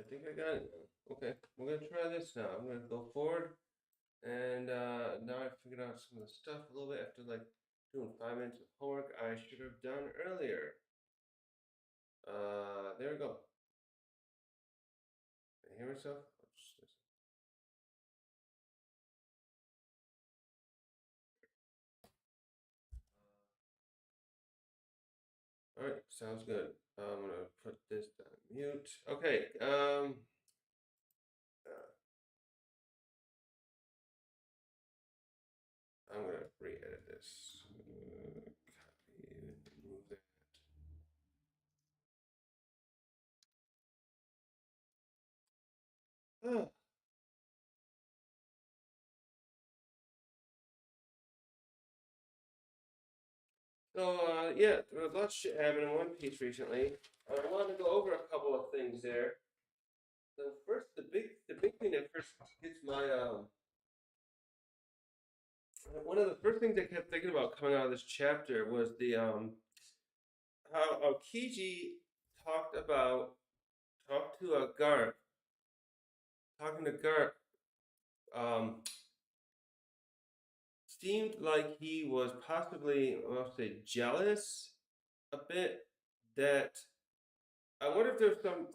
I think I got it now. Okay, we're gonna try this now. I'm gonna go forward, and now I figured out some of the stuff a little bit after like doing 5 minutes of homework I should have done earlier. There we go. Can you hear myself? All right, sounds good. I'm gonna put this on mute. Okay. I'm gonna re-edit this. Copy and remove that. Oh. So yeah, there was lots of shit happening in One Piece recently. I wanted to go over a couple of things there. The first, the big thing that first gets my one of the first things I kept thinking about coming out of this chapter was the how Kiji talked about talked to a Garp, talking to Garp, um, seemed like he was possibly, I'll say, jealous a bit. That I wonder if there's some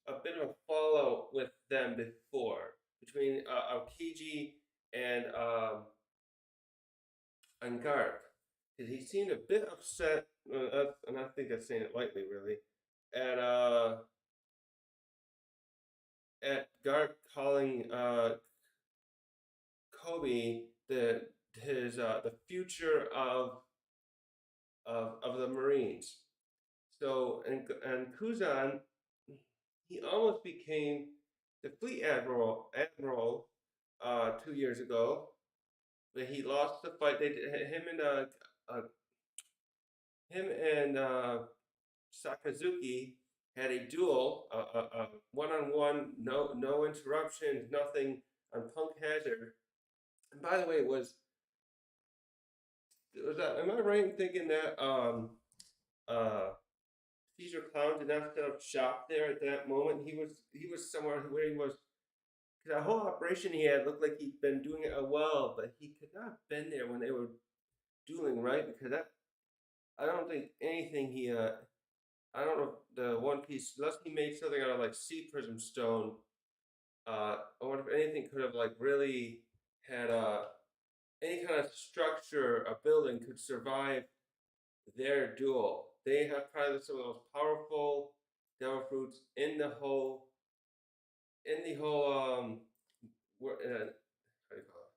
a bit of a fallout with them before between Aokiji and Garp. Because he seemed a bit upset, and I think that's saying it lightly, really, at uh, at Garp calling Kobe the future of the Marines. So and Kuzan, he almost became the fleet admiral 2 years ago, but he lost the fight. They uh, him and Sakazuki had a duel, one on one, no interruptions, nothing on Punk Hazard. And by the way, was that, am I right in thinking that uh Caesar Clown did not set up shop there at that moment? He was somewhere where he was. That whole operation he had looked like he'd been doing it well, but he could not have been there when they were dueling, right? Because that I don't think anything I don't know if the One Piece unless he made something out of like sea prism stone. I wonder if anything could have like really had any kind of structure, a building could survive their duel. They have probably some of the most powerful devil fruits in the whole how do you call it?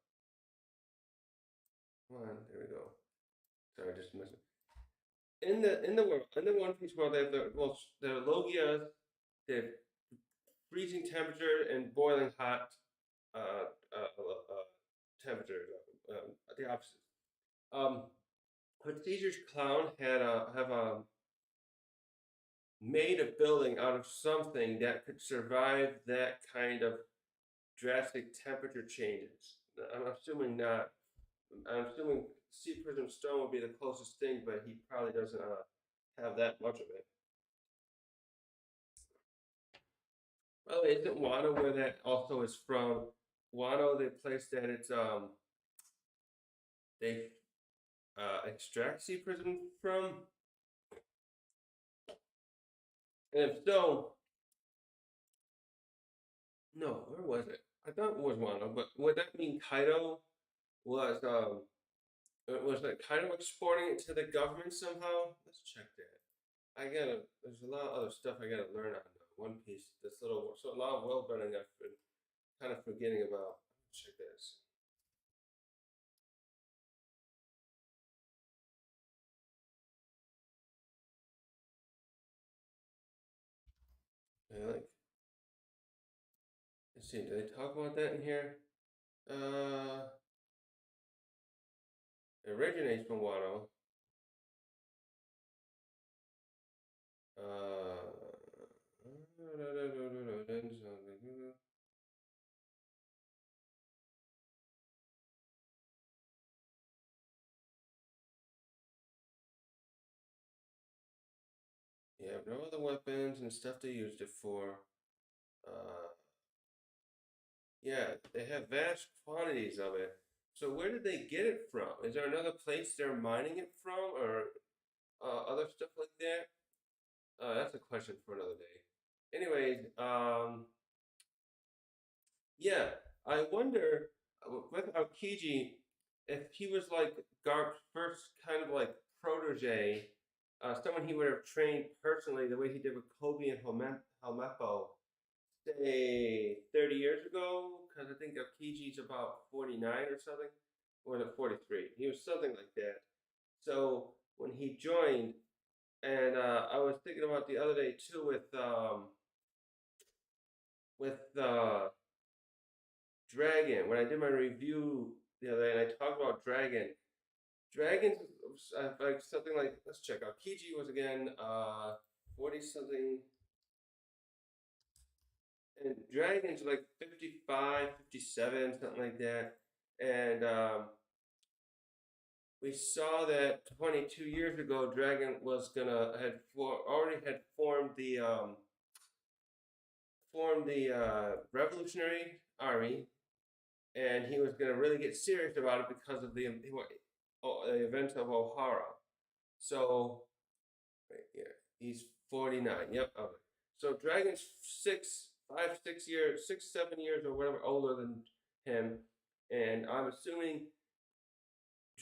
Come on, there we go. Sorry, just missing. In the world, in the One Piece world, they have the Logias. They have freezing temperature and boiling hot temperatures. The opposite. Um, but Caesar's clown have made a building out of something that could survive that kind of drastic temperature changes. I'm assuming not. I'm assuming sea prism stone would be the closest thing, but he probably doesn't have that much of it. By the way, isn't Wano where that also is from? Wano, the place that they extract sea prism from, and if so, no, where was it? I thought it was Wano, but would that mean Kaido was was like Kaido exporting it to the government somehow? Let's check that. There's a lot of other stuff I gotta learn on One Piece. So a lot of world building I've been kind of forgetting about. Check this. Like, let's see, do they talk about that in here? Uh, it originates from Wano. Uh, yeah, no other weapons and stuff they used it for. Uh, yeah, they have vast quantities of it. So where did they get it from? Is there another place they're mining it from, or other stuff like that? That's a question for another day. Anyways, yeah, I wonder with Aokiji if he was like Garp's first kind of like protege, someone he would have trained personally the way he did with Kobe and Helmeppo, say 30 years ago, because I think Aokiji's about 49 or something, or was it 43? He was something like that. So when he joined, and I was thinking about the other day too with Dragon. When I did my review the other day, and I talked about Dragon. Dragon's like something like, let's check out. Kiji was again 40 something, and Dragon's like 55, 57, something like that. And we saw that 22 years ago, Dragon was gonna already had formed the Revolutionary Army, and he was going to really get serious about it because of the events of O'Hara. So, right here, he's 49. Yep. Okay. So Dragon's 6, 7 years or whatever older than him, and I'm assuming.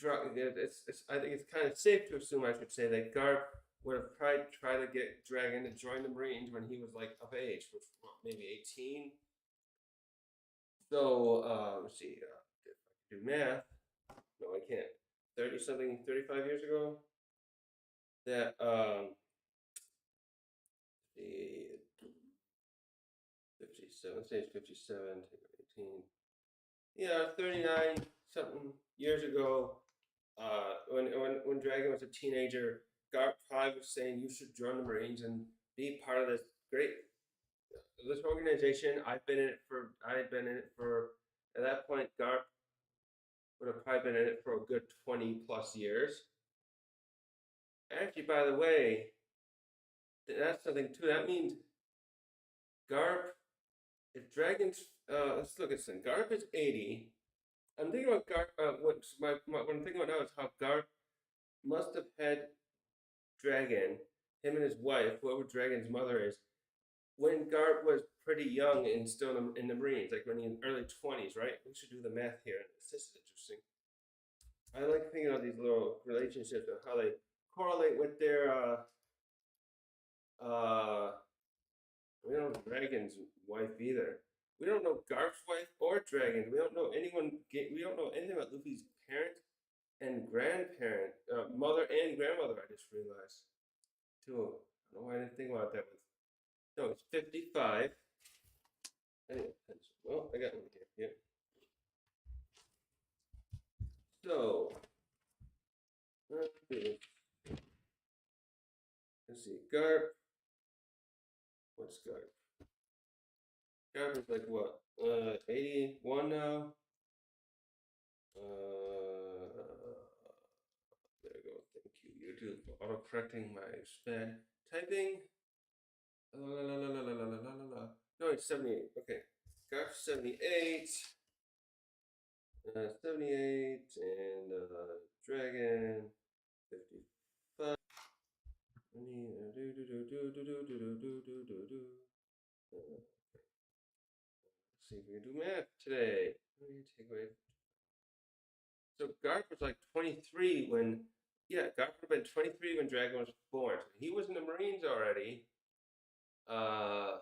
I think it's kind of safe to assume, I should say, that Garp would have tried to get Dragon to join the Marines when he was like of age, which maybe 18. So let's see. If I can do math, no, I can't. 30 something, 35 years ago. That the 57. Say it's 57. 18. Yeah, 39 something years ago. When Dragon was a teenager, Garp probably was saying you should join the Marines and be part of this organization. I had been in it for at that point. Garp would have probably been in it for a good 20 plus years. Actually, by the way, that's something too. That means Garp, if Dragons, let's look at this. Garp is 80. I'm thinking about Garp. What I'm thinking about now is how Garp must have had Dragon, him and his wife, whoever Dragon's mother is, when Garp was pretty young and still in the Marines, like when he in early 20s, right? We should do the math here. This is interesting. I like thinking of these little relationships and how they correlate with their uh we don't know Dragon's wife either. We don't know Garp's wife or Dragon's. We don't know anyone. We don't know anything about Luffy's parent and grandparent, mother and grandmother. I just realized too. I don't know why I didn't think about that. No, it's 55. Well, I got one here. Yeah. So let's see. Garp. What's Garp? Garp is like what? 81 now. There we go. Thank you, YouTube, for auto correcting my sped typing. La la la la la la la la la. No, it's 78. Okay. Got 78. 78 and Dragon 55. Let's see if we can do math today. Take away. So Garp was like 23 when, yeah, Garp would have been 23 when Dragon was born. So he was in the Marines already. Oh,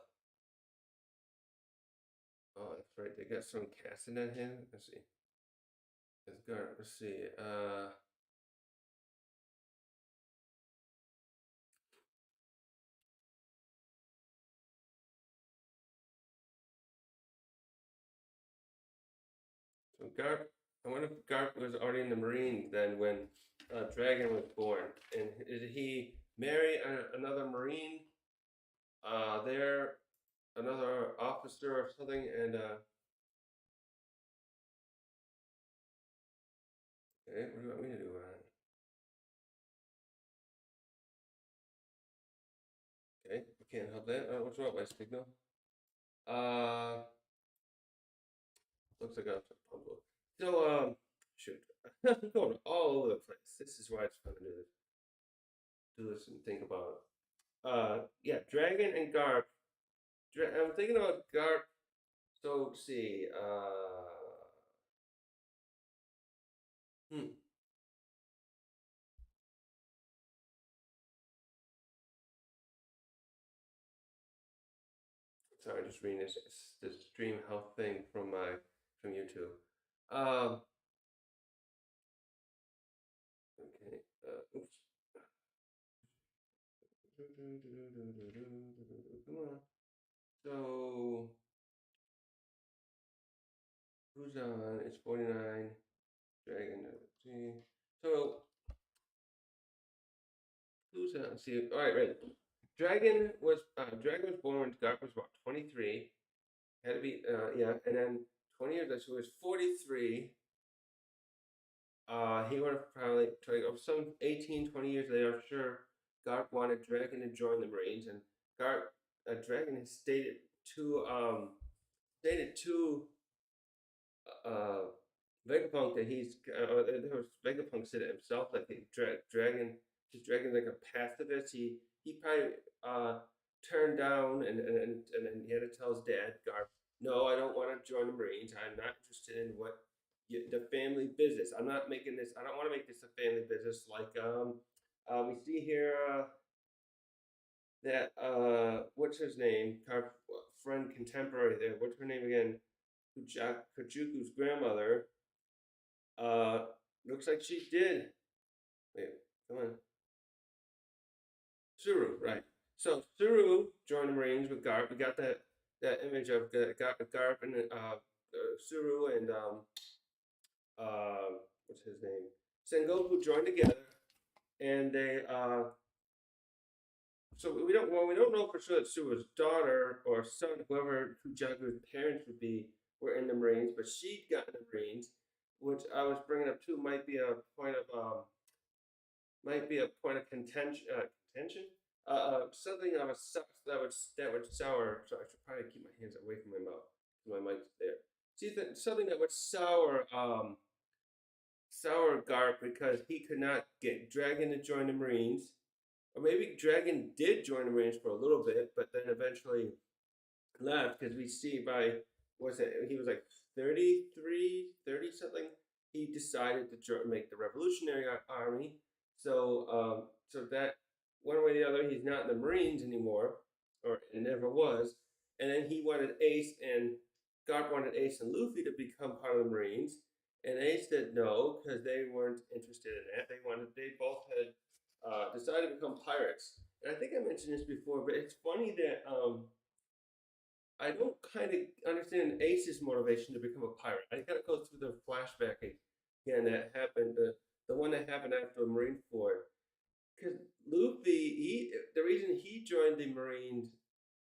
that's right. They got some casting on him. Let's see. It's Garp. Let's see. So Garp. I wonder if Garp was already in the Marines then when Dragon was born, and did he marry another Marine? There, another officer or something, and okay, what do you want me to do on it? Okay, I can't help that. What's wrong with my signal? Uh, looks like I'm humble. So shoot, I'm going all over the place. This is why it's fun to do this and think about it. Yeah, Dragon and Garp. I'm thinking about Garp. So let's see. Hmm. Sorry, just reading this dream health thing from YouTube. Um. Okay. Oops. Come on. So who's on? It's 49. Dragon. See. So who's on? See. All right. Right. Dragon was born when Garp was about 23. Had to be yeah, and then 20 years later, so he was 43. He would have probably some 18, 20 years later. I'm sure Garp wanted Dragon to join the Marines, and Dragon has stated to uh, Vegapunk that there was Vegapunk said it himself, like Dragon's like a pacifist. He probably turned down and then he had to tell his dad, Garp, no, I don't want to join the Marines. I'm not interested in the family business. I'm not making this. I don't want to make this a family business. Like we see here that what's his name? Our friend contemporary there. What's her name again? Kajuku's grandmother. Uh, looks like she did. Wait, come on. Suru, right? So Suru joined the Marines with Garp. We got that image of Garp and Suru and what's his name? Sengoku joined together, and they so we don't know for sure that Suru's daughter or son, whoever Kujaku's parents would be, were in the Marines, but she got in the Marines, which I was bringing up too might be a point of contention. Something of a that would sour. So I should probably keep my hands away from my mouth. My mic's there. See, something that would sour Garp because he could not get Dragon to join the Marines, or maybe Dragon did join the Marines for a little bit, but then eventually left because we see by was it he was like 33, 30 something. He decided to make the Revolutionary Army. So that one way or the other, he's not in the Marines anymore, or it never was. And then he wanted Ace and Garp wanted Ace and Luffy to become part of the Marines, and Ace said no because they weren't interested in that. They both had decided to become pirates. And I think I mentioned this before, but it's funny that I don't kind of understand Ace's motivation to become a pirate. I gotta go through the flashback again that happened, the one that happened after Marine Ford. Because Luffy, the reason he joined the Marines,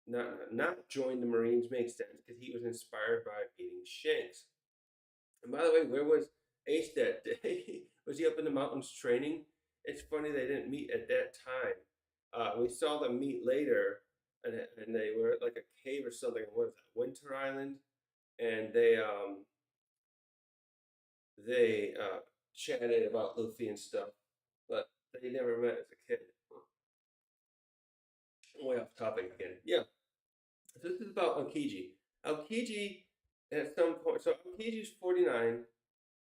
not joined the Marines, makes sense because he was inspired by meeting Shanks. And by the way, where was Ace that day? Was he up in the mountains training? It's funny they didn't meet at that time. We saw them meet later, and they were at like a cave or something. What is that? Winter Island, and they chatted about Luffy and stuff, but they never met as a kid. Way off topic again. Yeah, so this is about Aokiji. Aokiji at some point, so Aokiji's 49.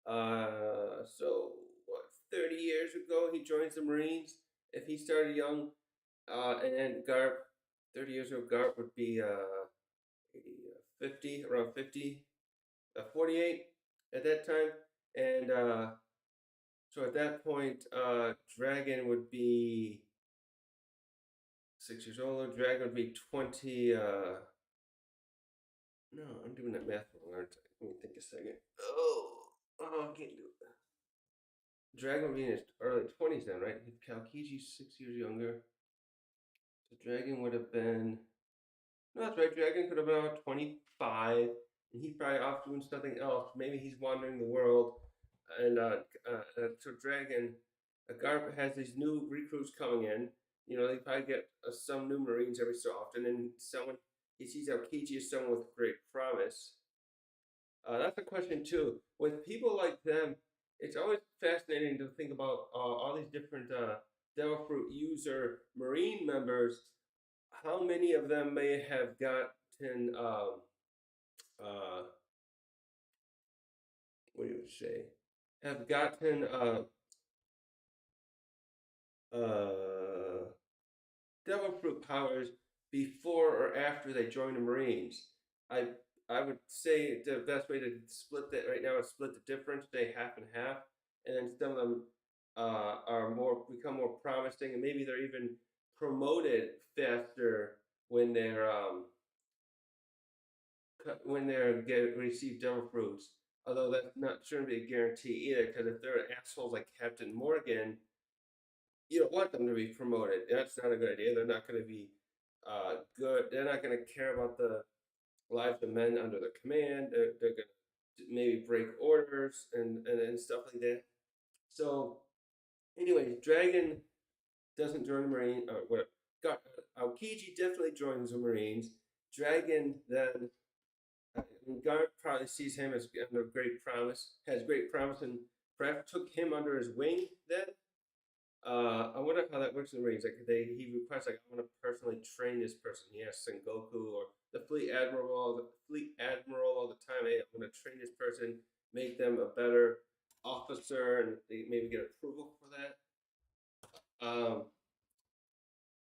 So what, 30 years ago, he joins the Marines. If he started young, and then Garp, 30 years ago, Garp would be 50, around 50, 48 at that time. And so at that point, Dragon would be 6 years older. Dragon would be 20. No, I'm doing that math wrong, aren't I? Let me think a second. Oh, I can't do it. Dragon would be in his early 20s then, right? Kalkiji's 6 years younger. So Dragon would have been. No, that's right. Dragon could have been about 25, and he's probably off doing something else. Maybe he's wandering the world. And so Dragon, Garp has these new recruits coming in. They probably get some new Marines every so often, and someone he sees Aokiji as someone with great promise. That's a question too. With people like them, it's always fascinating to think about all these different Devil Fruit user Marine members. How many of them may have gotten uh, what do you say? Have gotten uh, Devil Fruit powers before or after they join the Marines. I I would say the best way to split that right now is split the difference, say half and half, and then some of them are more become more promising, and maybe they're even promoted faster when they're get receive Devil Fruits. Although that's not shouldn't be a guarantee either, because if they're assholes like Captain Morgan, you don't want them to be promoted. That's not a good idea. They're not going to be good. They're not going to care about the lives of men under their command. They're going to maybe break orders and stuff like that. So, anyway, Dragon doesn't join the Marine or what? Aokiji definitely joins the Marines. Dragon then Garp probably sees him as under great promise, has great promise, and perhaps took him under his wing then. I wonder how that works in the Marines. Like he requests, like, I want to personally train this person. He asks Sengoku or the fleet admiral all the time. Hey, I want to train this person, make them a better officer, and they maybe get approval for that.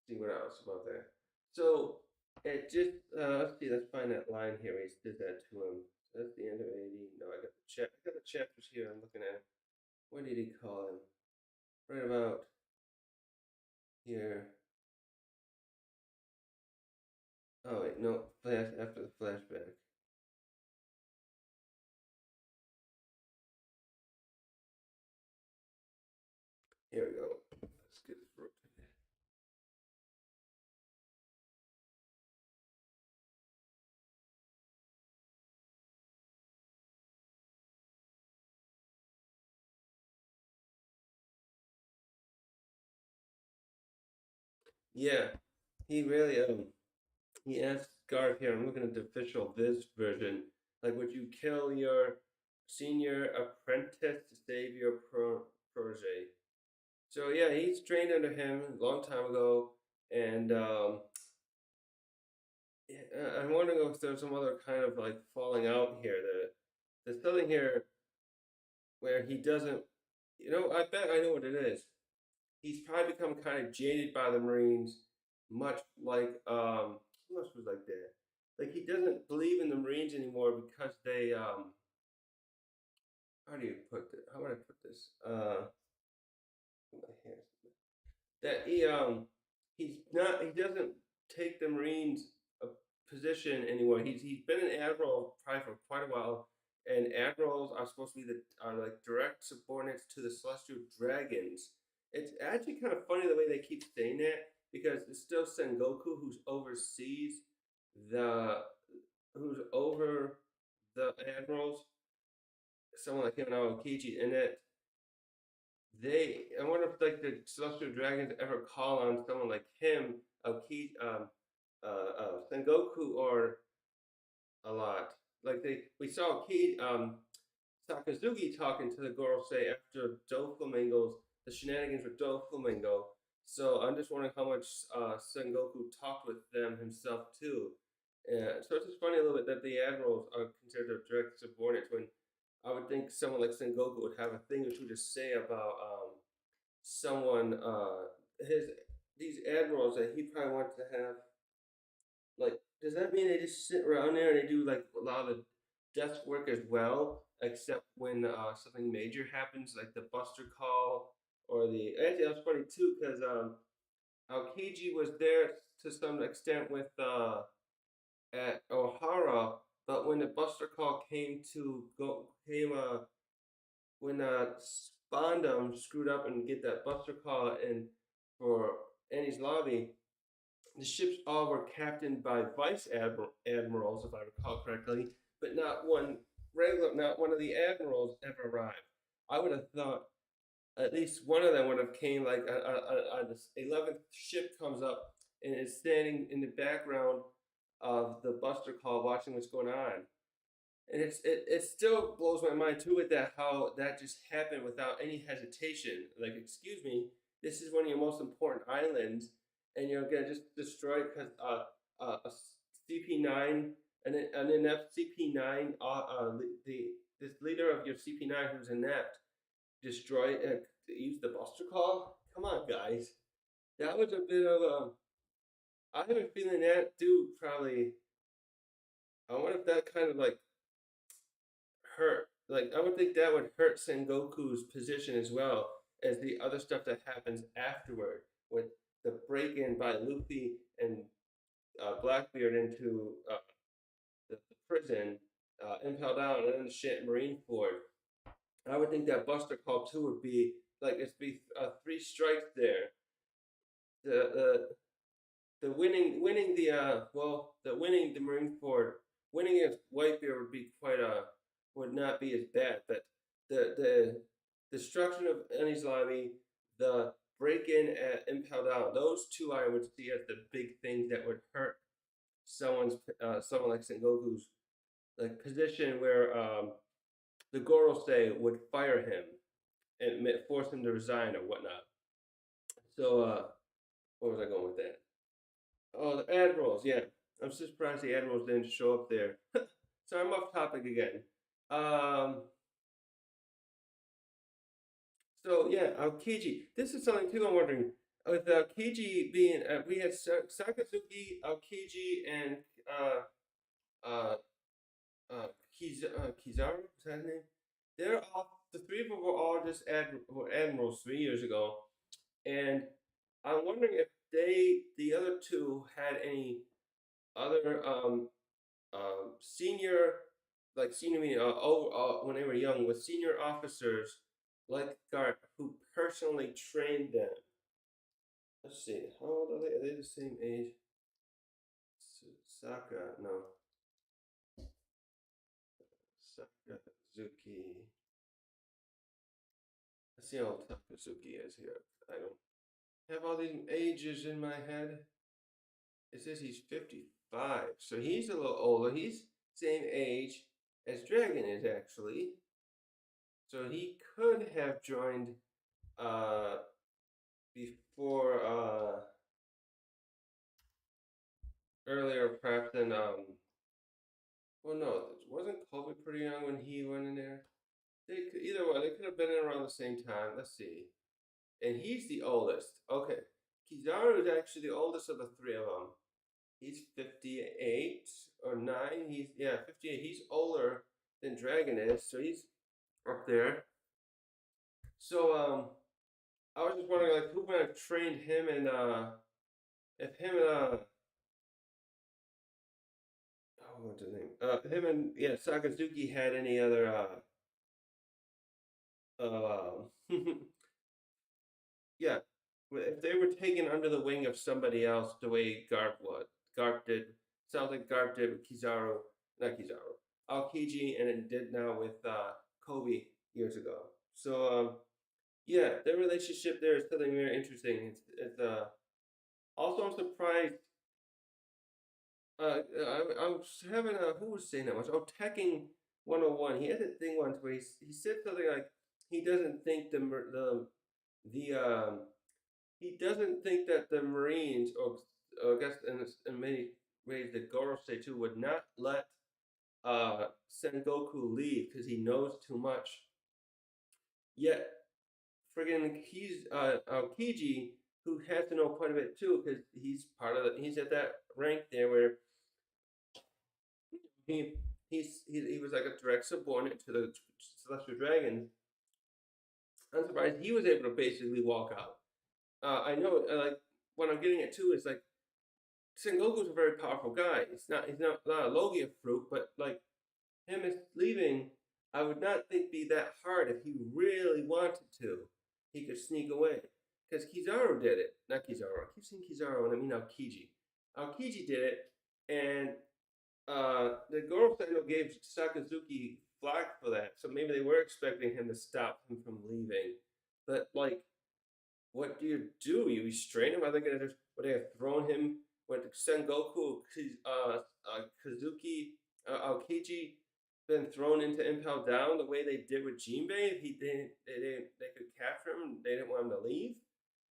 See what else about that. So it just let's see. Let's find that line here. Where he did that to him. So that's the end of 80. No, I got the chapters here. I'm looking at. What did he call him? Right about here. Oh wait, no, flash after the flashback. Here we go. Let's get this rotated. Yeah, he really he asked Garth here. I'm looking at the official Viz version. Like, would you kill your senior apprentice to save your protege? So yeah, he's trained under him a long time ago, and I'm wondering if there's some other kind of like falling out here. There's something here where he doesn't. I bet I know what it is. He's probably become kind of jaded by the Marines, much like who else was like that? Like he doesn't believe in the Marines anymore because they how do you put this? How would I put this? That he doesn't take the Marines a position anymore. He's been an admiral probably for quite a while, and admirals are supposed to be are like direct subordinates to the Celestial Dragons. It's actually kind of funny the way they keep saying that because it's still Sengoku the who's over the admirals. Someone like him and Aokiji in it. I wonder if like the Celestial Dragons ever call on someone like him, Aokiji, Sengoku, or a lot. Like we saw Sakazuki talking to the Gorosei after Doflamingo's the shenanigans with Doflamingo. So I'm just wondering how much Sengoku talked with them himself too. So it's just funny a little bit that the admirals are considered direct subordinates when I would think someone like Sengoku would have a thing or two to say about someone his these admirals that he probably wants to have. Like, does that mean they just sit around there and they do like a lot of desk work as well, except when something major happens, like the Buster call or the. Actually, that's funny too, because Aokiji was there to some extent with at Ohara, but when the Buster call came when Spondum screwed up and get that Buster call in for Annie's lobby, the ships all were captained by admirals, if I recall correctly, but not one of the admirals ever arrived. I would have thought at least one of them would have came like on this 11th ship comes up and is standing in the background of the Buster Call, watching what's going on. And it still blows my mind too with that how that just happened without any hesitation. Like, excuse me, this is one of your most important islands, and you're gonna just destroy it because a CP9 an inept CP9 the this leader of your CP9 who's inept destroy use the Buster Call. Come on, guys, that was a bit of a. I have a feeling that dude probably. I wonder if that kind of like hurt. Like I would think that would hurt Sengoku's position as well as the other stuff that happens afterward with the break-in by Luffy and Blackbeard into the prison, impel down, and then the shit Marineford. I would think that Buster Call 2 would be like it's be three strikes there. The winning the the winning the Marineford, winning against Whitebeard would be quite would not be as bad, but the destruction of Enies Lobby, the break in at Impel Down, those two I would see as the big things that would hurt someone like Sengoku's like position where the Gorosei would fire him and force him to resign or whatnot. So where was I going with that? Oh, the Admirals, yeah. I'm so surprised the Admirals didn't show up there. So I'm off topic again. Um, so yeah, Aokiji. This is something too I'm wondering. With Aokiji being, we had Sakazuki, Aokiji, and uh, Kizaru, is that his name? They're all, the three of them were all just were admirals 3 years ago. And I'm wondering if the other two, had any other senior, like senior meaning when they were young, with senior officers like Garp who personally trained them. Let's see, how old are they? Are they the same age? Saka, no. Sakazuki. Let's see how old Sakazuki is here. I don't have all these ages in my head. It says he's 55, so he's a little older. He's same age as Dragon is actually. So he could have joined before earlier perhaps than well no, wasn't Kobe pretty young when he went in there? They could, either way, they could have been in around the same time. Let's see. And he's the oldest. Okay. Kizaru is actually the oldest of the three of them. He's 58 or 9. He's, yeah, 58. He's older than Dragon is, so he's up there. So, I was just wondering, like, who might have trained him and, if him and, oh, what's his name? Him and, yeah, Sakazuki had any other, yeah, if they were taken under the wing of somebody else the way Garp did, sounds like Garp did with Kizaru, not Kizaru, Aokiji, and it did now with Kobe years ago. So, yeah, their relationship there is something very interesting. It's also I'm surprised. I was having a who was saying that much? Oh, Tekking 101. He had a thing once where he said something like he doesn't think the he doesn't think that the Marines, or I guess in many ways the Gorosei too, would not let Sengoku leave because he knows too much. Yet, friggin' he's Aokiji, who has to know quite a bit too, because he's part of he's at that rank there where he was like a direct subordinate to the Celestial Dragons. I'm surprised he was able to basically walk out. I know, like what I'm getting at too is like Sengoku's a very powerful guy. He's not a Logia fruit, but like him is leaving, I would not think be that hard if he really wanted to. He could sneak away. Because Kizaru did it. Not Kizaru. I keep saying Kizaru and I mean Aokiji. Aokiji did it, and the Gorosei gave Sakazuki flack for that. So maybe they were expecting him to stop him from leaving. But like, what do? You restrain him? Are they gonna just would they have thrown him when Sengoku Kazuki Aokiji been thrown into Impel Down the way they did with Jinbei. They could capture him. They didn't want him to leave.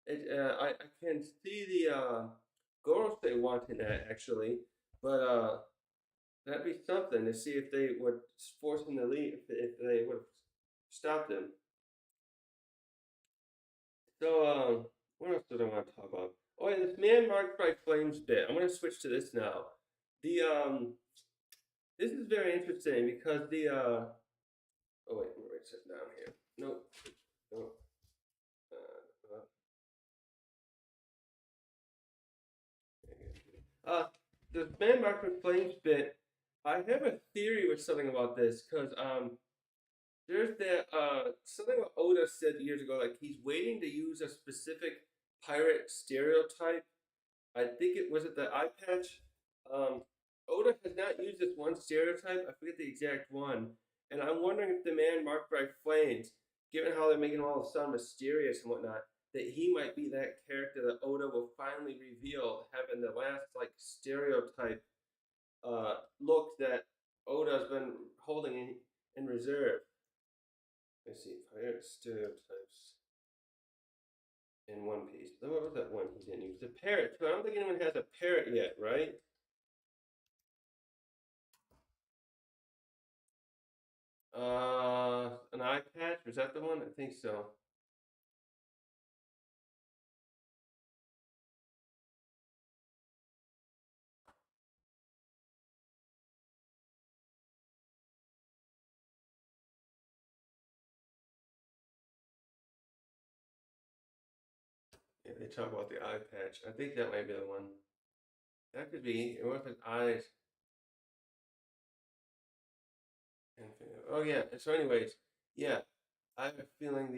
I can see the Gorosei wanting that actually, but that'd be something to see if they would force him to leave, if they would have stopped him. So, what else did I want to talk about? Oh, yeah, this man marked by flames bit. I'm gonna switch to this now. The this is very interesting because the oh wait, let me write this down here. Nope, nope. Uh, the man marked by flames bit. I have a theory with something about this because there's that something what Oda said years ago, like he's waiting to use a specific pirate stereotype. I think it was it the eye patch. Oda has not used this one stereotype. I forget the exact one, and I'm wondering if the man marked by flames, given how they're making all of a sudden mysterious and whatnot, that he might be that character that Oda will finally reveal, having the last like stereotype look that Oda's been holding in reserve. Let's see, pirate stereotypes in One Piece. What was that one he didn't use? The parrot. I don't think anyone has a parrot yet, right? An eye patch. Was that the one? I think so. Yeah, they talk about the eye patch. I think that might be the one. That could be. Or if his eyes. Oh yeah. So, anyways, yeah. I have a feeling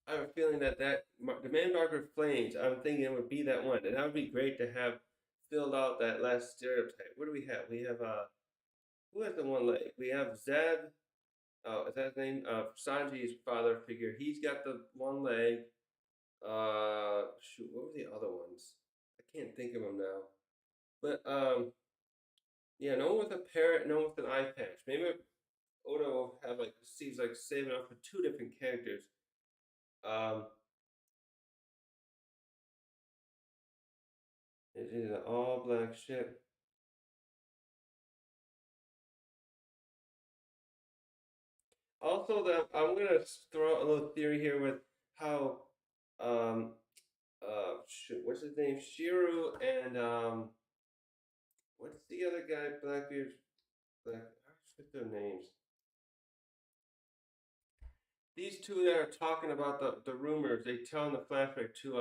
I have a feeling that the man marker flames. I'm thinking it would be that one, and that would be great to have filled out that last stereotype. What do we have? We have who has the one leg? We have Zed. Oh, is that his name? Sanji's father figure. He's got the one leg. Shoot, what were the other ones? I can't think of them now. But yeah, no one with a parrot, no one with an eye patch. Maybe Oda will have like seems like saving up for two different characters. Um, it is an all black ship. Also, that I'm gonna throw out a little theory here with how um shoot, what's his name? Shiru and what's the other guy? Blackbeard. Black. I forget their names. These two that are talking about the rumors, they tell in the flashback to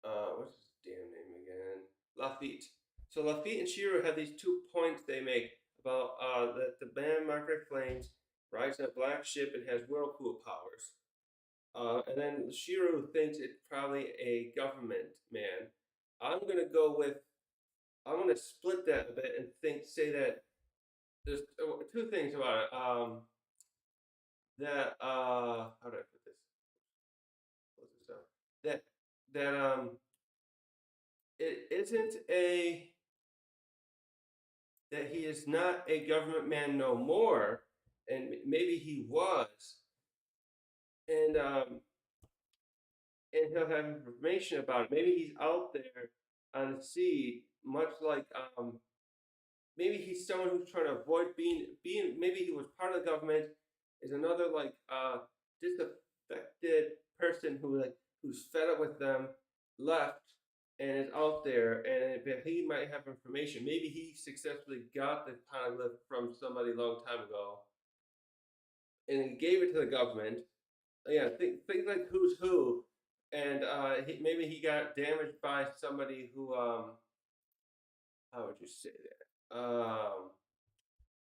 what's his damn name again? Lafitte. So Lafitte and Shiro have these 2 points they make about that the band Margaret Flames rides in a black ship and has whirlpool powers. And then Shiro thinks it's probably a government man. I'm gonna go with I'm gonna split that a bit and say that there's two things about it. That how do I put this? Close this down. That it isn't a that he is not a government man no more, and maybe he was, and and he'll have information about it. Maybe he's out there on the sea, much like maybe he's someone who's trying to avoid being. Maybe he was part of the government. Is another like disaffected person who's fed up with them, left, and is out there, and if he might have information. Maybe he successfully got the poneglyph from somebody a long time ago, and he gave it to the government. Yeah, think like who's who, and maybe he got damaged by somebody who how would you say that?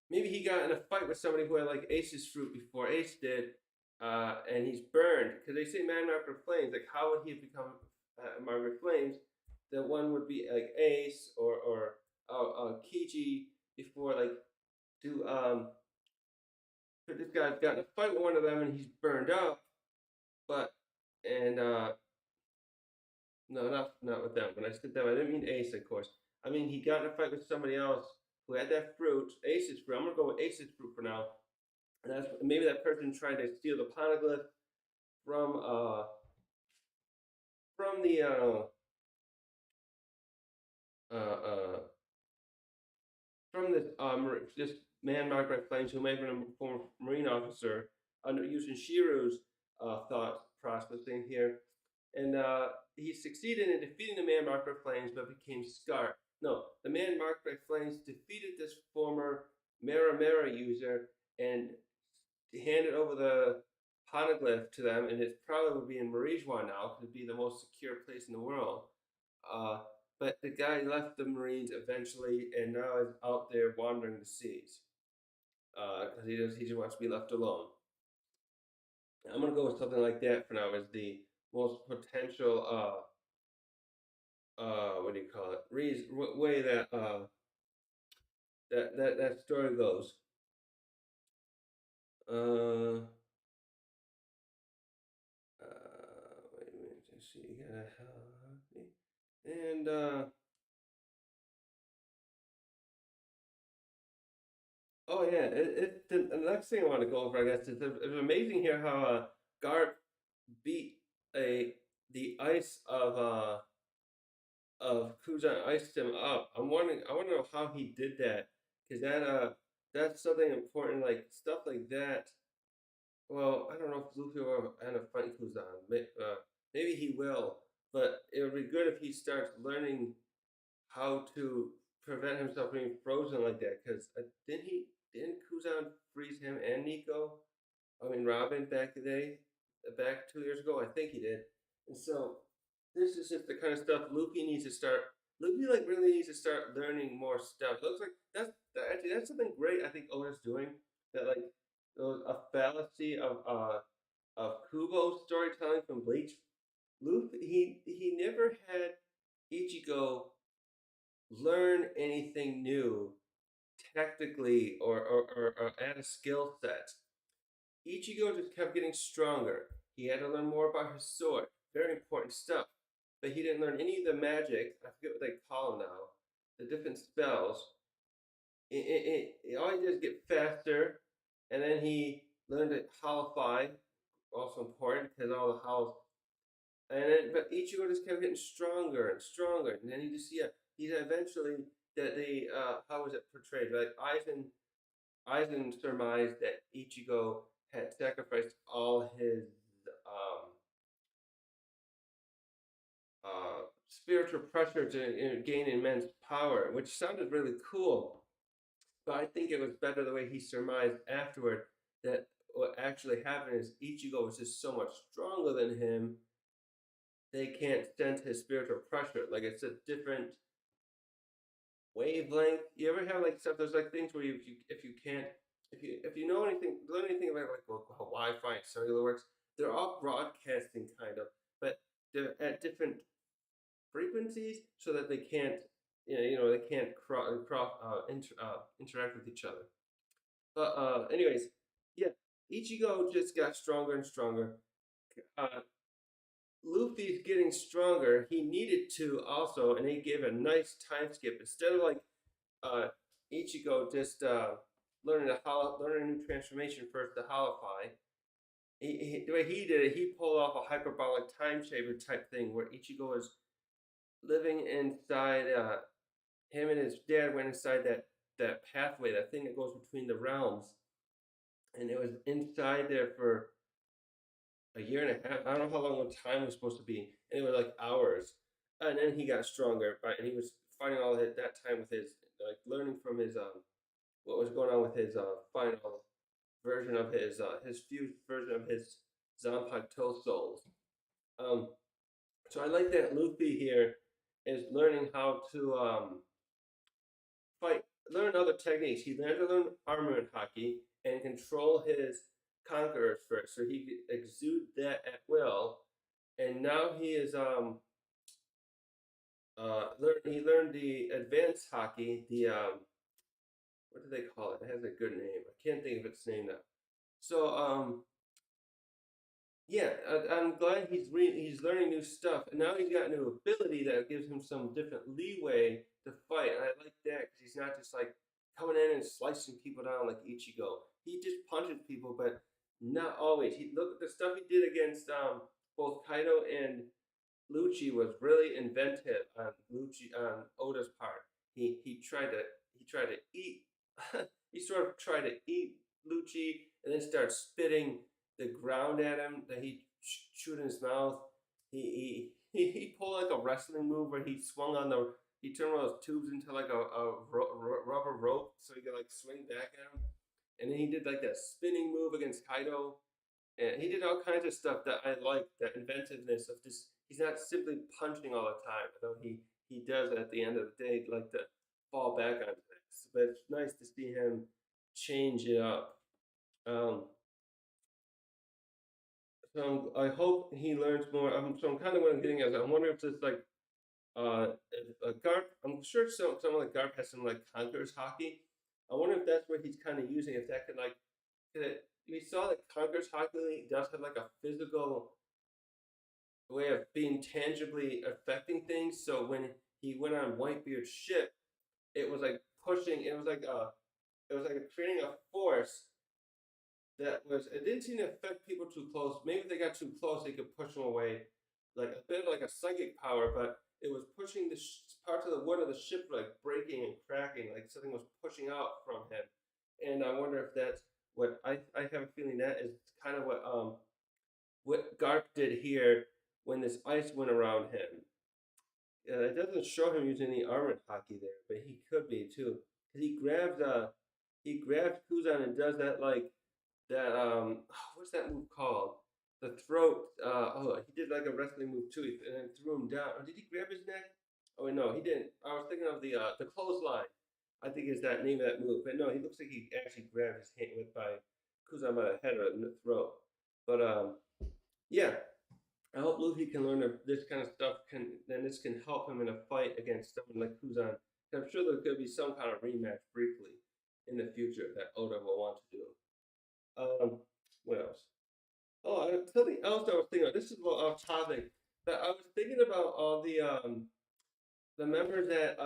Maybe he got in a fight with somebody who had like Ace's fruit before Ace did, and he's burned because they say Man Margaret Flames. Like, how would he have become Margaret Flames? The one would be like Ace or Kiji before like do this guy's got in a fight with one of them and he's burned up, but and No, not with them. When I said them, I didn't mean Ace, of course. I mean he got in a fight with somebody else who had that fruit, Ace's fruit. I'm gonna go with Ace's fruit for now. And that's maybe that person tried to steal the poneglyph from uh from the uh uh from this man marked by flames who may have been a former Marine officer under using Shiro's thought processing here, and he succeeded in defeating the man marked by flames, but became scarred. No, the man marked by flames defeated this former Mera user and handed over the poneglyph to them, and it probably would be in Marijwa now because it'd be the most secure place in the world. Uh, but the guy left the Marines eventually, and now is out there wandering the seas because he just wants to be left alone. I'm gonna go with something like that for now as the most potential what do you call it reason way that that story goes. Uh, Wait a minute, let's see, you gotta help me. And oh yeah, the next thing I want to go over, I guess, is it's amazing here how Garp beat a the ice of Kuzan iced him up. I want to know how he did that because that's something important, like stuff like that. Well, I don't know if Luffy will end up fighting Kuzan. Maybe he will, but it would be good if he starts learning how to prevent himself from being frozen like that. Because didn't Kuzan freeze him and Nico? I mean Robin back today, back 2 years ago. I think he did. And so this is just the kind of stuff Luffy needs to start. Luffy like really needs to start learning more stuff. It looks like actually that's something great. I think Oda's doing that like a fallacy of Kubo storytelling from Bleach. Luffy he never had Ichigo learn anything new tactically or add a skill set. Ichigo just kept getting stronger. He had to learn more about his sword. Very important stuff. But he didn't learn any of the magic. I forget what they call them now. The different spells. All he did is get faster. And then he learned to holofy. Also important because all the holos. But Ichigo just kept getting stronger and stronger. And then he eventually that they how was it portrayed? Like Aizen surmised that Ichigo had sacrificed all his um, spiritual pressure to gain immense power, which sounded really cool. But I think it was better the way he surmised afterward that what actually happened is Ichigo was just so much stronger than him. They can't sense his spiritual pressure. Like it's a different wavelength. You ever have like stuff? There's like things where if you can't if you know anything learn anything about like how Wi-Fi and cellular works, they're all broadcasting kind of, but they're at different frequencies so that they can't they can't interact with each other. But anyways, yeah, Ichigo just got stronger and stronger. Uh, Luffy's getting stronger. He needed to also, and he gave a nice time skip instead of like uh, Ichigo just learning a new transformation first, the Holofy. The way he did it, he pulled off a hyperbolic time shaver type thing where Ichigo is living inside. Him and his dad went inside that pathway, that thing that goes between the realms, and it was inside there for a year and a half. I don't know how long the time was supposed to be, and it was like hours. And then he got stronger, right? And he was fighting all that time with his like learning from his what was going on with his final version of his fused version of his Zanpakuto souls. Um, so I like that Luffy here is learning how to fight, learn other techniques. He learned to learn armament haki and control his conquerors first, so he could exude that at will. And now he is he learned the advanced haki, the what do they call it? It has a good name. I can't think of its name now. So Yeah, I'm glad he's learning new stuff, and now he's got new ability that gives him some different leeway to fight. And I like that because he's not just like coming in and slicing people down like Ichigo. He just punches people, but not always. He look at the stuff he did against both Kaido and Lucci was really inventive on Lucci on Oda's part. He tried to eat he sort of tried to eat Lucci and then start spitting the ground at him that he chewed in his mouth. He pulled like a wrestling move where he swung on the he turned one of those tubes into like a rubber rope so he could like swing back at him. And then he did like that spinning move against Kaido, and he did all kinds of stuff that I like. That inventiveness of just he's not simply punching all the time, although he does at the end of the day like to fall back on things. But it's nice to see him change it up. Um, I hope he learns more. So I'm kind of what I'm getting at. I'm wondering if this like Garp. I'm sure someone like Garp has some like Conquerors hockey. I wonder if that's what he's kind of using. If that could like, we saw that Conquerors hockey League does have like a physical way of being tangibly affecting things. So when he went on Whitebeard's ship, it was like pushing. It was like creating a force that was. It didn't seem to affect people too close. Maybe if they got too close, they could push them away, like a bit like a psychic power. But it was pushing the parts of the wood of the ship like breaking and cracking, like something was pushing out from him. And I wonder if that's what I have a feeling that is kind of what Garp did here when this ice went around him. It doesn't show him using any armored hockey there, but he could be too. Cause he grabs Kuzan and does that like that what's that move called? The throat. He did like a wrestling move too, and then threw him down. Or did he grab his neck? Oh no, he didn't. I was thinking of the clothesline. I think is that name of that move. But no, he looks like he actually grabbed his hand with by Kuzan by the head or the throat. But yeah, I hope Luffy can learn this kind of stuff. Then this can help him in a fight against someone like Kuzan. I'm sure there could be some kind of rematch briefly in the future that Oda will want to do. What else? Oh, something else I was thinking of. This is a little off topic, but I was thinking about all the members that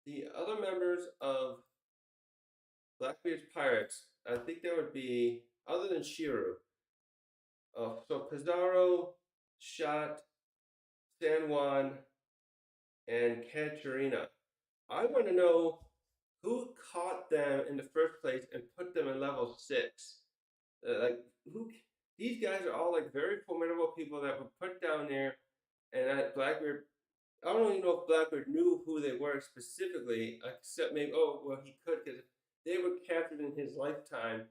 the other members of Blackbeard's Pirates. I think there would be other than Shiru. So Pizarro, Shot, San Juan, and Katarina. I want to know who caught them in the first place and put them in level 6. Like who? These guys are all like very formidable people that were put down there, and Blackbeard. I don't even know if Blackbeard knew who they were specifically, except maybe he could because if they were captured in his lifetime,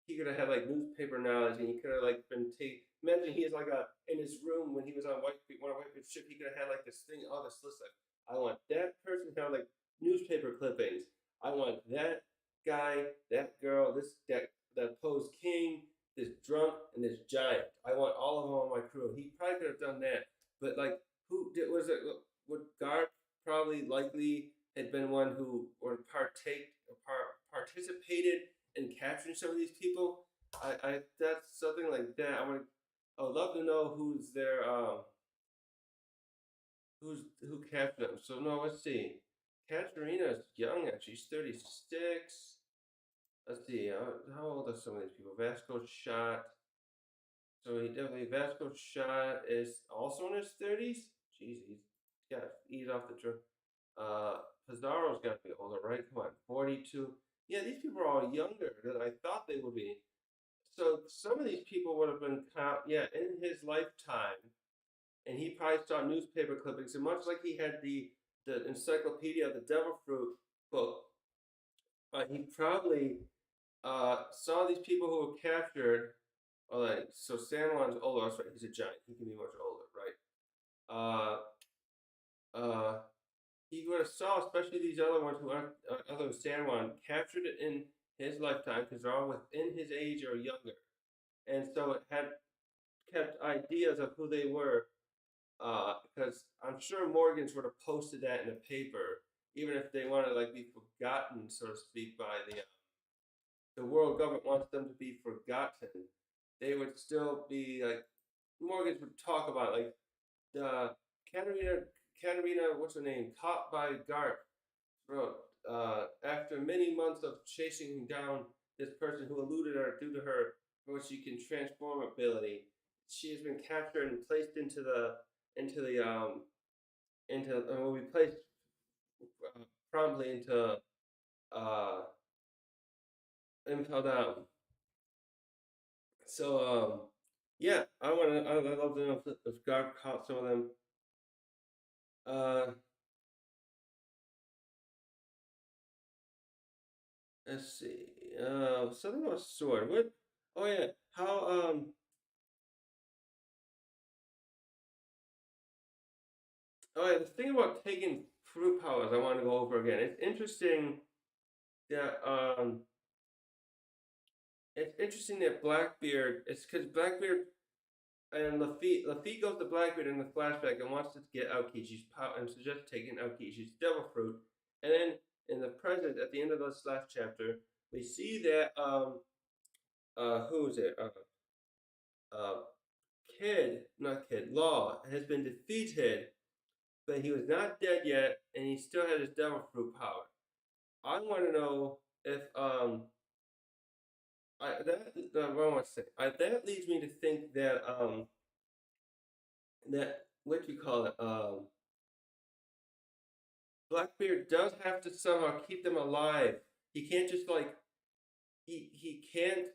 he could have had like newspaper knowledge, and he could have like been take. Imagine he is like in his room when he was on one of Whitebeard's ship. He could have had like this thing, all this list. Like, I want that person to have like newspaper clippings. I want that guy, that girl, that posed king, this drunk, and this giant. I want all of them on my crew. He probably could have done that, but like, who did was it? Would Garp probably likely had been one who or participated and capturing some of these people. I that's something like that. I would love to know who captured them. So no, let's see. Katarina's young actually. She's 36. Let's see. How old are some of these people? Vasco Shot. So he definitely Vasco Shot is also in his 30s. Jeez, he's got to ease off the drug. Pizarro's got to be older, right? Come on, 42. Yeah, these people are all younger than I thought they would be. So some of these people would have been caught, yeah, in his lifetime, and he probably saw newspaper clippings. And much like he had the Encyclopedia of the Devil Fruit book, he probably saw these people who were captured. All right, so San Juan's older. That's right. He's a giant. He can be much older, right? Uh, he would have saw, especially these other ones who aren't other than San Juan, captured it in his lifetime because they're all within his age or younger, and so it had kept ideas of who they were. Because I'm sure Morgans would have posted that in the paper, even if they want to like be forgotten, so to speak, by the world government wants them to be forgotten. they would still be like Morgans would talk about like the Katarina, what's her name, caught by Garp wrote, after many months of chasing down this person who eluded her due to her what she can transform ability, she has been captured and placed into the into will be placed promptly into uh impel down. So yeah, I love to know if God caught some of them. Uh, let's see. Something about sword. What? Oh yeah, how oh yeah, the thing about taking fruit powers I want to go over again. That um it's interesting that Blackbeard. It's because Blackbeard and Lafitte goes to Blackbeard in the flashback and wants to get Aokishi's power and suggests taking Aokishi's devil fruit. And then in the present, at the end of this last chapter, we see that who is it? Uh, not Kid, Law has been defeated, but he was not dead yet, and he still had his devil fruit power. I want to know if what I want to say. That leads me to think that that what do you call it Blackbeard does have to somehow keep them alive. He can't just like he can't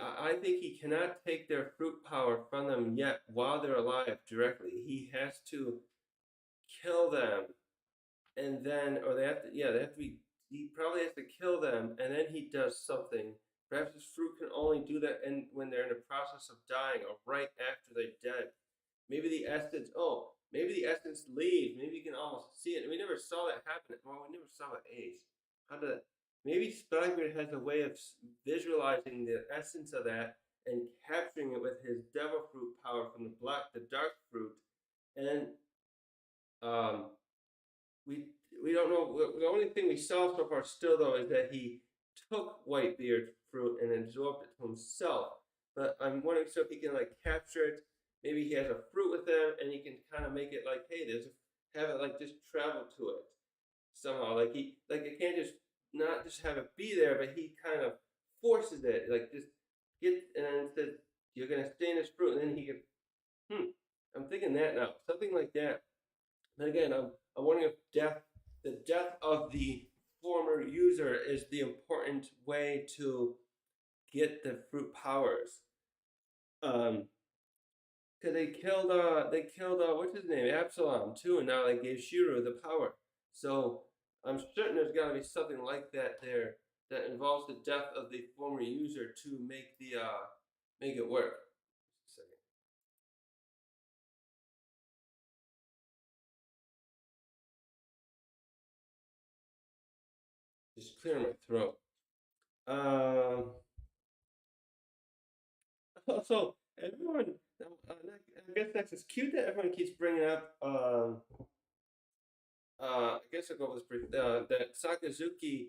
I think he cannot take their fruit power from them yet while they're alive directly. He has to kill them and then or they have to be he probably has to kill them and then he does something. Perhaps his fruit can only do that when they're in the process of dying or right after they're dead. Maybe the essence maybe the essence leaves. Maybe you can almost see it. And we never saw that happen. Well, we never saw it age. How did maybe Spider has a way of visualizing the essence of that and capturing it with his devil fruit power from the dark fruit, and um, we we don't know. The only thing we saw so far still though is that he took Whitebeard's fruit and absorbed it to himself. But I'm wondering so if he can like capture it. Maybe he has a fruit with him and he can kind of make it like, hey, have it like just travel to it somehow. Like it can't just not just have it be there, but he kind of forces it. Like just get and then says you're gonna stay in this fruit, and then he could. I'm thinking that now, something like that. And again, I'm wondering if the death of the former user is the important way to get the fruit powers. Um, because they killed what's his name, Absalom too, and now they gave Shiru the power. So I'm certain there's got to be something like that there that involves the death of the former user to make it work. Just a second. Just clear my throat. Um, also, everyone, I guess that's it's cute that everyone keeps bringing up. I guess I'll go with this brief. That Sakazuki,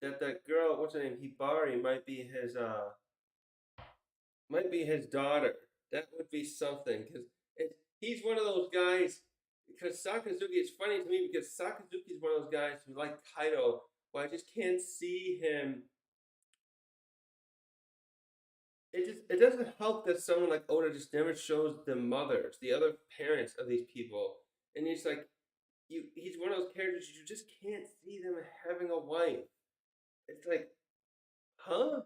that girl, what's her name, Hibari, might be his daughter. That would be something because he's one of those guys. Because Sakazuki, it's funny to me because Sakazuki is one of those guys who like Kaido, but I just can't see him. It doesn't help that someone like Oda just never shows the mothers, the other parents of these people, and he's like he's one of those characters you just can't see them having a wife. It's like, huh?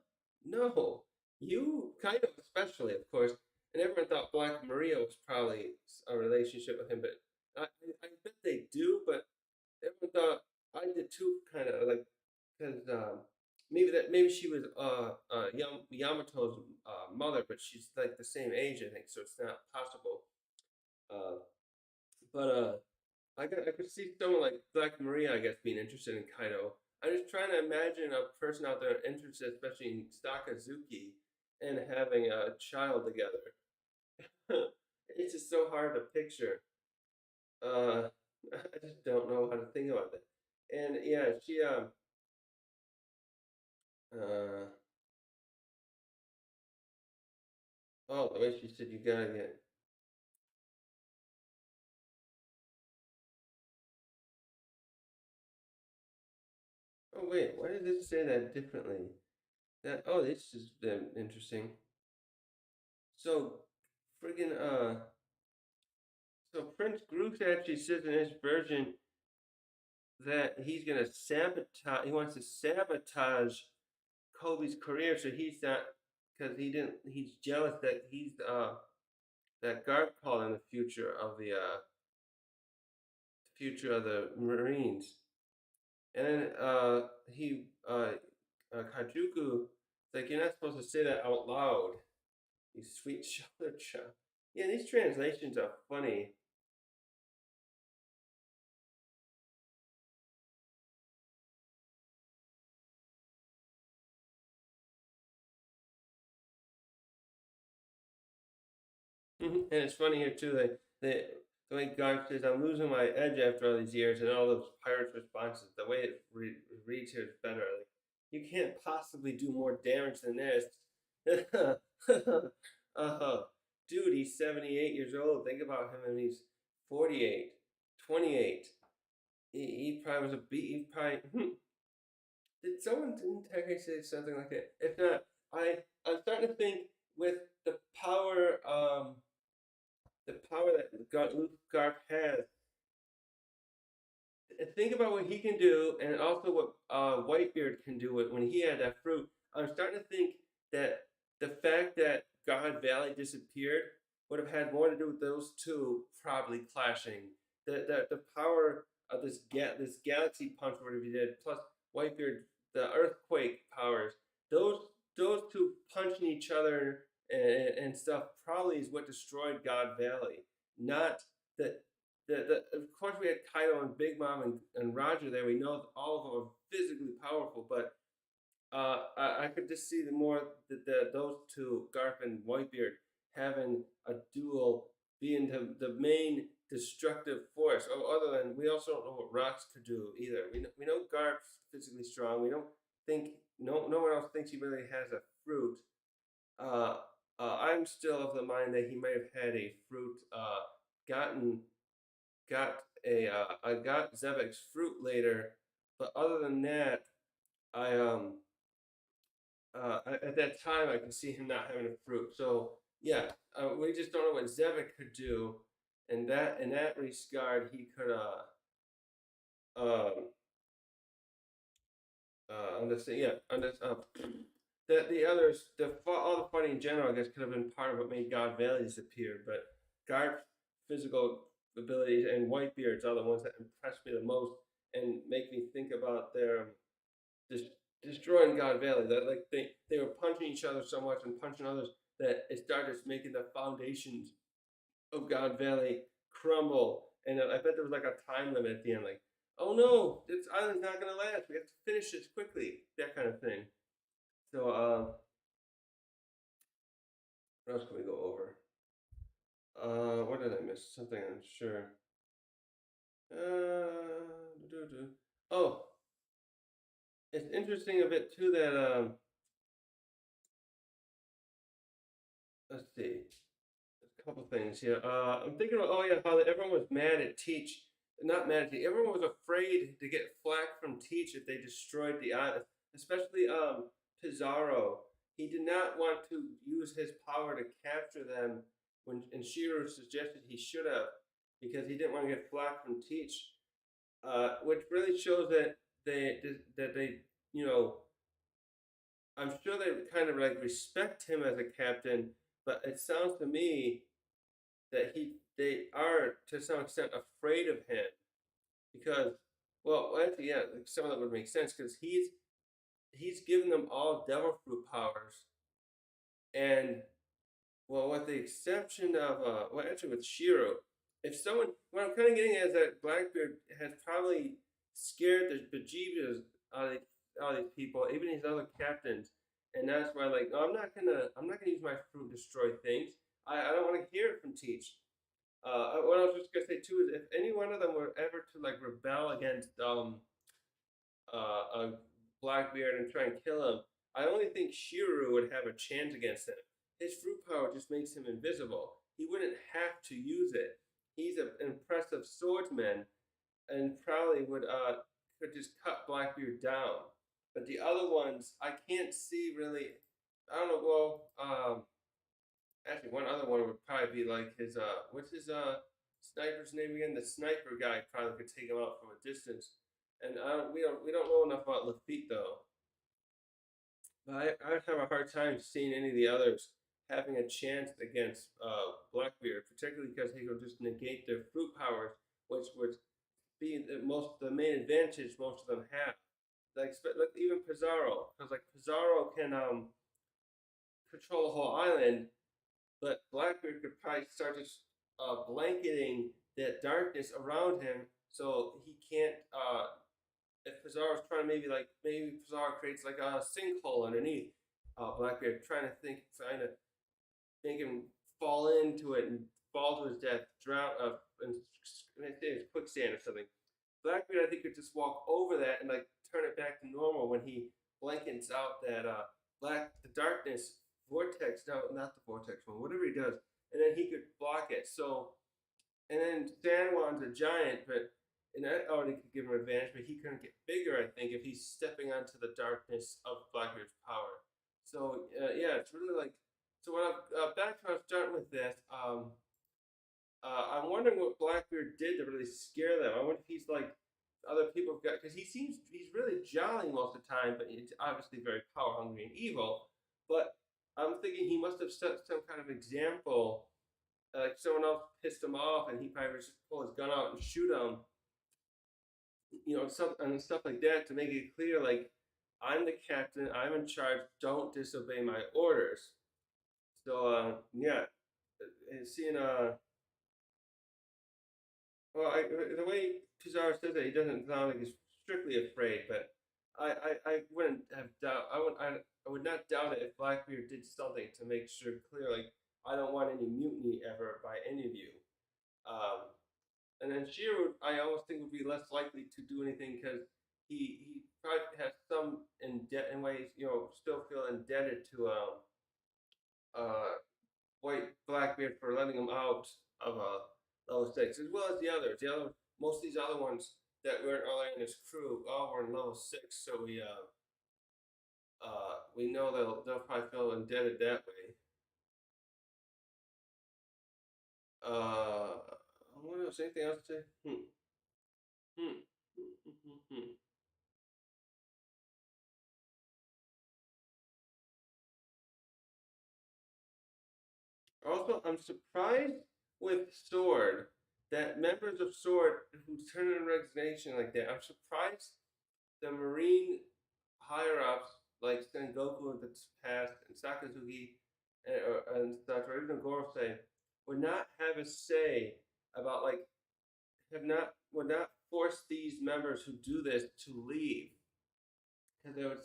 No, you kind of especially, of course, and everyone thought Black Maria was probably a relationship with him, but I bet they do, but everyone thought I did too, kind of like because maybe she was Yamato's mother, but she's like the same age, I think, so it's not possible. Uh, but I could see someone like Black Maria, I guess, being interested in Kaido. I'm just trying to imagine a person out there interested, especially in Sakazuki, and having a child together. It's just so hard to picture. Uh, I just don't know how to think about that. And yeah, she uh Wait, she said you gotta get. Oh wait, why did this say that differently? That oh, this is interesting. So, friggin' so Prince Groot actually says in his version that he's gonna sabotage. He wants to sabotage Kobe's career, so he's not because he didn't. He's jealous that he's that guard call in the future of the Marines, and then Kajuku like you're not supposed to say that out loud. You sweet shoulder child. Yeah, these translations are funny. And it's funny here too. The way Garth says, "I'm losing my edge after all these years," and all those pirates' responses. The way reads here is better. Like you can't possibly do more damage than this. Dude, he's 78 years old. Think about him, and he's 48, 28. He probably was a beat. He probably did someone didn't technically say something like that. If not, I'm starting to think with the power that Luke Garp has. Think about what he can do, and also what Whitebeard can do when he had that fruit. I'm starting to think that the fact that God Valley disappeared would have had more to do with those two probably clashing. The power of this galaxy punch, whatever he did, plus Whitebeard, the earthquake powers, those those two punching each other and stuff probably is what destroyed God Valley. Not that of course we had Kaido and Big Mom and Roger there. We know all of them are physically powerful, but I could just see those two, Garp and Whitebeard, having a duel being the main destructive force. Oh, other than we also don't know what Rocks could do either. We know Garp's physically strong. We don't think no one else thinks he really has a fruit. Uh, I'm still of the mind that he might have had a fruit. Gotten got I got Zebek's fruit later, but other than that, I at that time I could see him not having a fruit. So yeah, we just don't know what Zebek could do, and that in that regard he could um understand yeah understand. That the others, all the fighting in general, I guess, could have been part of what made God Valley disappear. But Garp's physical abilities and Whitebeard's are the ones that impress me the most and make me think about their just destroying God Valley. That like they were punching each other so much and punching others that it started making the foundations of God Valley crumble. And I bet there was like a time limit at the end, like, oh no, this island's not gonna last. We have to finish this quickly. That kind of thing. So what else can we go over? What did I miss? Something I'm sure. Oh, it's interesting a bit too that let's see, a couple things here. I'm thinking about oh yeah, how everyone was mad at Teach, not mad at Teach. Everyone was afraid to get flack from Teach if they destroyed the island, especially Pizarro. He did not want to use his power to capture them when and Shiro suggested he should have because he didn't want to get flack from Teach, which really shows that they you know I'm sure they kind of like respect him as a captain, but it sounds to me that they are to some extent afraid of him because well actually yeah like some of that would make sense because he's given them all devil fruit powers and well with the exception of well actually with Shiro if someone what I'm kind of getting at is that Blackbeard has probably scared the bejeebus out of these people even these other captains and that's why like no, I'm not gonna use my fruit to destroy things I don't want to hear it from Teach. What I was just gonna say too is if any one of them were ever to like rebel against Blackbeard and try and kill him, I only think Shiro would have a chance against him his fruit power just makes him invisible. He wouldn't have to use it. He's an impressive swordsman and probably would could just cut Blackbeard down. But the other ones, I can't see really. I don't know. Well, actually, one other one would probably be like his what's his sniper's name again? The sniper guy probably could take him out from a distance. And we don't know enough about Lafitte though. But I would have a hard time seeing any of the others having a chance against Blackbeard, particularly because he could just negate their fruit powers, which would be the main advantage most of them have. Like even Pizarro, because like Pizarro can control the whole island, but Blackbeard could probably start just blanketing that darkness around him, so he can't. If Pizarro's trying to maybe Pizarro creates like a sinkhole underneath Blackbeard, trying to make him fall into it and fall to his death, drown, and say it's quicksand or something. Blackbeard, I think, could just walk over that and like turn it back to normal when he blankets out that the darkness vortex. No, not the vortex one. Whatever he does, and then he could block it. So, and then San Juan's a giant, but and that already could give him an advantage. But he couldn't get bigger, I think, if he's stepping onto the darkness of Blackbeard's power. So yeah, it's really like so. When I'm back to starting with this, I'm wondering what Blackbeard did to really scare them. I wonder if he's like other people have got because he's really jolly most of the time, but he's obviously very power hungry and evil. But I'm thinking he must have set some kind of example. Like someone else pissed him off, and he probably just pull his gun out and shoot him. Stuff like that to make it clear, like I'm the captain, I'm in charge. Don't disobey my orders. So yeah, seeing well, the way Pizarro says that, he doesn't sound like he's strictly afraid, but I wouldn't have doubt. I would not doubt it if Blackbeard did something to make sure clear, like I don't want any mutiny ever by any of you. Um, and then Shiro, I almost think would be less likely to do anything because he probably has some in debt in ways, still feel indebted to uh White Blackbeard for letting him out of level 6, as well as the others. Most of these other ones that weren't earlier in his crew all were in level 6, so we know they'll probably feel indebted that way. What else? Anything else to say? Hmm. Hmm. Also, I'm surprised with Sword that members of Sword who turn in resignation like that. I'm surprised the Marine higher ups like Sengoku in the past and Sakazuki and such, or even Gorosei, would not have a say about like have not would not force these members who do this to leave because they would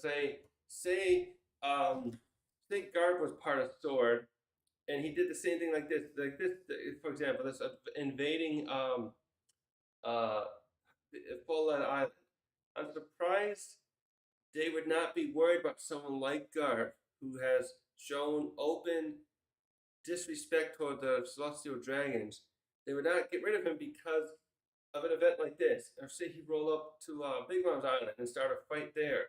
um, say Garb was part of Sword and he did the same thing like this for example, this invading uh, Full Island. I'm surprised they would not be worried about someone like Garp, who has shown open disrespect toward the celestial dragons. They would not get rid of him because of an event like this, or say he roll up to Big Mom's Island and start a fight there,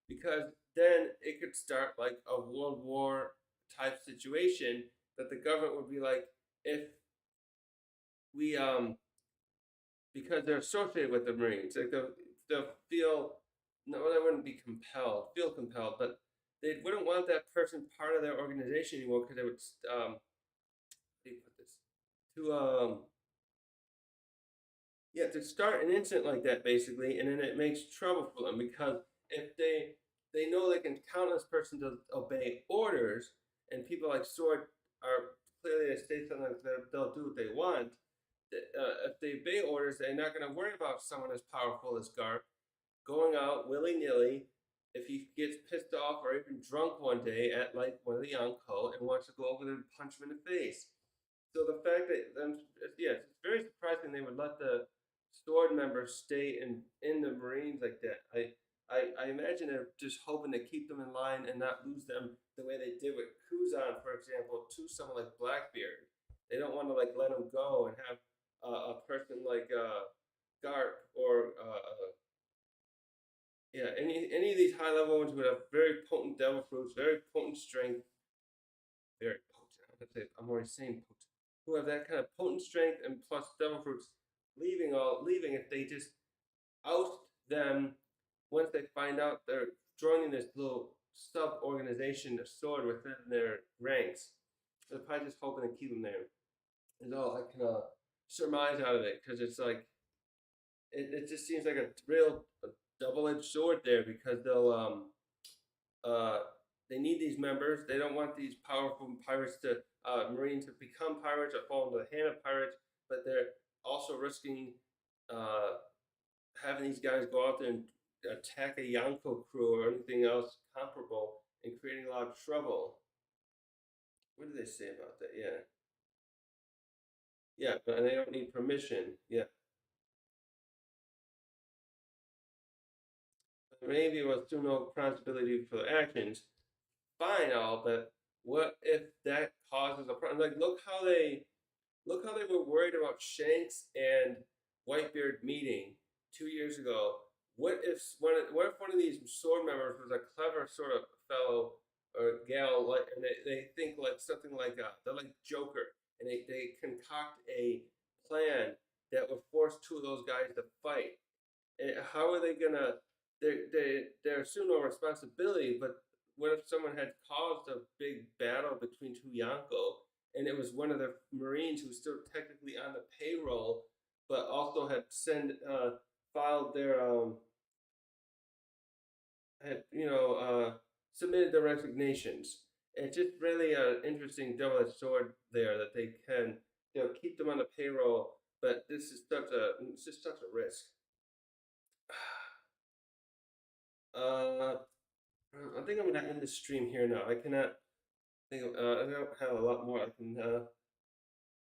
because then it could start like a world war type situation that the government would be like, if we because they're associated with the Marines, like they'll feel no, they wouldn't be feel compelled, but they wouldn't want that person part of their organization anymore because they would how do you put this to yeah, to start an incident like that basically, and then it makes trouble for them because if they know they can count on this person to obey orders, and people like Sword are clearly they state something like they'll do what they want. If they obey orders, they're not going to worry about someone as powerful as Garp going out willy nilly. If he gets pissed off or even drunk one day at like one of the Yonko and wants to go over there and punch him in the face. So the fact that yes, it's very surprising they would let the Sword members stay in the Marines like that. I imagine they're just hoping to keep them in line and not lose them the way they did with shoes on, for example, to someone like Blackbeard. They don't want to like let him go and have a person like Garp or yeah, any of these high level ones would have very potent devil fruits, very potent strength, very potent. I'm already saying potent. Who have that kind of potent strength and plus devil fruits, leaving if they just oust them once they find out they're joining this little sub organization, a sword within their ranks. They're probably just hoping to keep them there. Is all I can surmise out of it because it's like it just seems like a real double-edged sword there because uh they need these members. They don't want these powerful pirates to marines to become pirates or fall into the hand of pirates, but they're also risking uh having these guys go out there and attack a Yonko crew or anything else comparable and creating a lot of trouble. What do they say about that? Yeah. Yeah, and they don't need permission. Yeah. Maybe it was through no responsibility for their actions. Fine, all, but what if that causes a problem? Like, look how they were worried about Shanks and Whitebeard meeting 2 years ago. What if one of these sword members was a clever sort of fellow or gal, like, and they think like something like they're like Joker, and they concoct a plan that would force two of those guys to fight. And how are they gonna? They're assume no responsibility, but what if someone had caused a big battle between two Yonko, and it was one of the Marines who was still technically on the payroll, but also had filed their had submitted their resignations. It's just really an interesting double-edged sword there that they can keep them on the payroll, but it's just such a risk. Uh, I think I'm gonna end the stream here now. I cannot think of, I don't have a lot more I can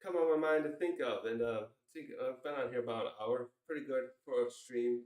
come on my mind to think of, and I think I've been on here about an hour, pretty good for a stream.